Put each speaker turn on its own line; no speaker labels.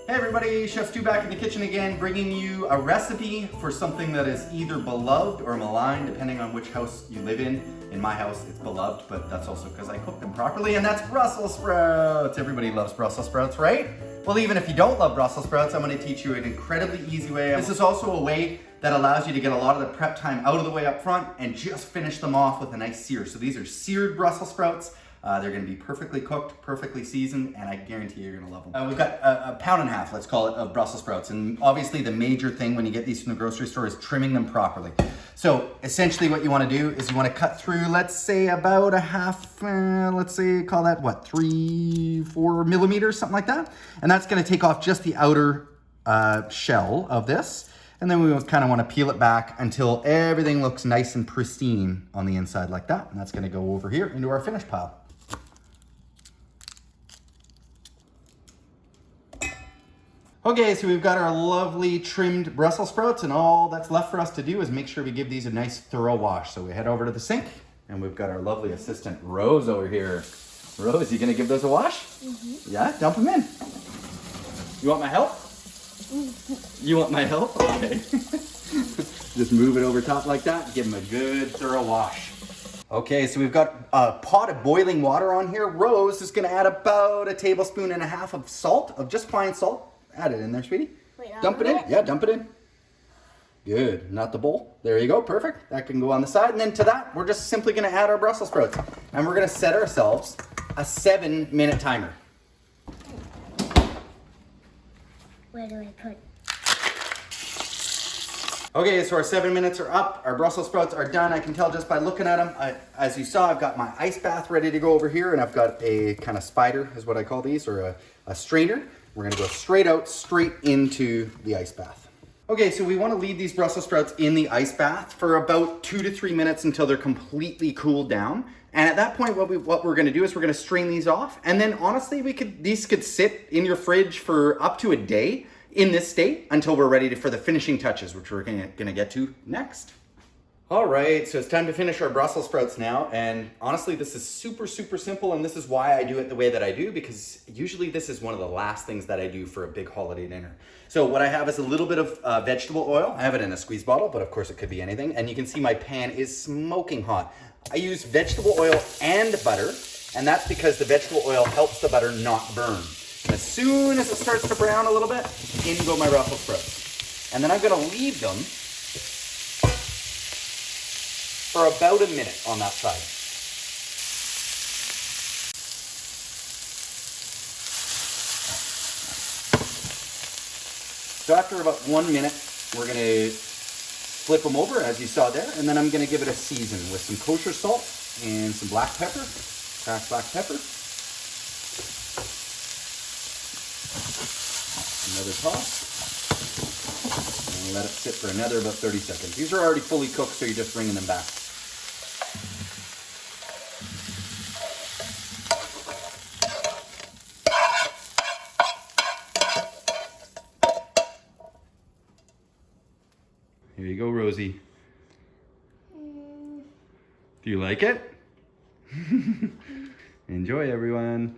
Hey everybody, Chef Stu back in the kitchen again, bringing you a recipe for something that is either beloved or maligned, depending on which house you live in. In my house, it's beloved, but that's also because I cook them properly, and that's Brussels sprouts. Everybody loves Brussels sprouts, right? Well, even if you don't love Brussels sprouts, I'm going to teach you an incredibly easy way. This is also a way that allows you to get a lot of the prep time out of the way up front and just finish them off with a nice sear. So these are seared Brussels sprouts. They're going to be perfectly cooked, perfectly seasoned, and I guarantee you're going to love them. We've got a pound and a half, let's call it, of Brussels sprouts. And obviously the major thing when you get these from the grocery store is trimming them properly. So essentially what you want to do is you want to cut through, let's say about a half, let's say, call that what, 3-4 millimeters, something like that. And that's going to take off just the outer shell of this. And then we kind of want to peel it back until everything looks nice and pristine on the inside like that. And that's going to go over here into our finish pile. Okay, so we've got our lovely trimmed Brussels sprouts, and all that's left for us to do is make sure we give these a nice thorough wash. So we head over to the sink, and we've got our lovely assistant Rose over here. Rose, you gonna give those a wash? Mm-hmm. Yeah, dump them in. You want my help? Mm-hmm. You want my help? Okay. Just move it over top like that, give them a good thorough wash. Okay, so we've got a pot of boiling water on here. Rose is gonna add about 1.5 tablespoons of salt, of just fine salt. Add it in there, sweetie. Wait, dump it in. Yeah, dump it in. Good. Not the bowl. There you go. Perfect. That can go on the side. And then to that, we're just simply going to add our Brussels sprouts. And we're going to set ourselves a 7-minute timer.
Where do I put?
Okay, so our 7 minutes are up. Our Brussels sprouts are done. I can tell just by looking at them. As you saw, I've got my ice bath ready to go over here. And I've got a kind of spider, is what I call these, or a strainer. We're gonna go straight into the ice bath. Okay, so we wanna leave these Brussels sprouts in the ice bath for about 2 to 3 minutes until they're completely cooled down. And at that point, what we're gonna do is we're gonna strain these off. And then honestly, these could sit in your fridge for up to a day in this state until we're ready for the finishing touches, which we're gonna get to next. All right, so it's time to finish our Brussels sprouts now. And honestly, this is super, super simple. And this is why I do it the way that I do, because usually this is one of the last things that I do for a big holiday dinner. So what I have is a little bit of vegetable oil. I have it in a squeeze bottle, but of course it could be anything. And you can see my pan is smoking hot. I use vegetable oil and butter, and that's because the vegetable oil helps the butter not burn. And as soon as it starts to brown a little bit, in go my Brussels sprouts. And then I'm gonna leave them for about a minute on that side. So after about 1 minute, we're gonna flip them over as you saw there, and then I'm gonna give it a season with some kosher salt and some black pepper, cracked black pepper. Another toss. And let it sit for another about 30 seconds. These are already fully cooked, so you're just bringing them back. Here you go, Rosie. Do you like it? Enjoy, everyone.